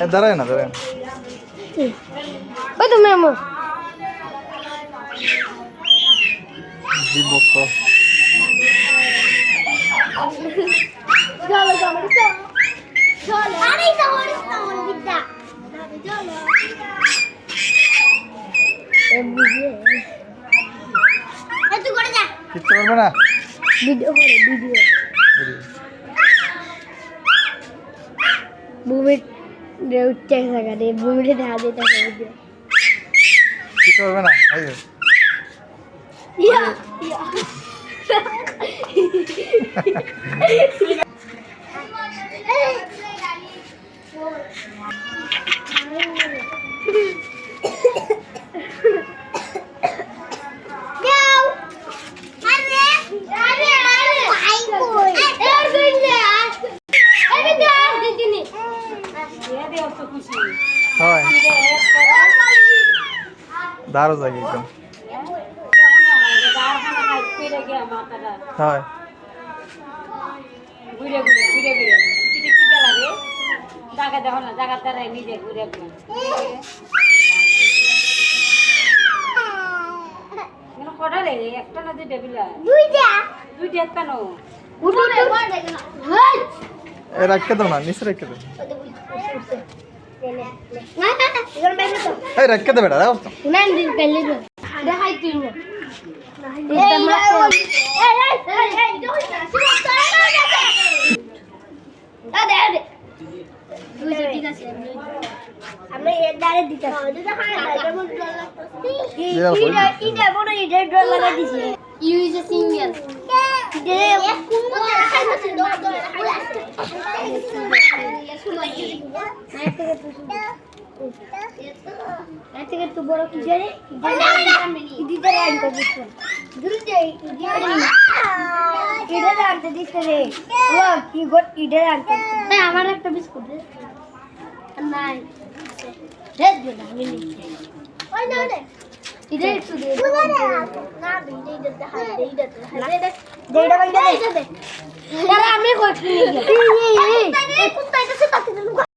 দাঁড়ায় না দাঁড়ায় ওই তো মেমো চলো চলো চলো আরে যাওয়ার সামনে বিদ্যা চলো একটু করে যা কিচ্ছু করবে না ভিডিও করে ভিডিও বুমিট উঠতে থাকা রে বুমিটে দেখা দিয়ে থাকে ভিডিও কিচ্ছু করবে না এই যে ইয়া ইয়া হয় দারু জায়গা একদম হয় জায়গা দেখো না জায়গা তারা নিজে ঘুরে কটা রে একটা না দুইটা বিলা দুইটা কেন রাখতে দাও না নিচে রেখে দাও রাখতে দে বেটা রাখো দেখাই তুই আমরা এর দ্বারে দিতে You is a single. तू बड़ा की जाए इधर आंटा दिखो दूर जाए इधर आंटा दिखो रे वो की गोट इधर आंटा मैं हमारा एक बिस्कुट दे नहीं रे दे ना मिली ओए ना दे इधर तू दे ना दे इधर दे हां दे इधर दे दे दे यार हमें कोई नहीं है ये कुत्ता इधर से काट दे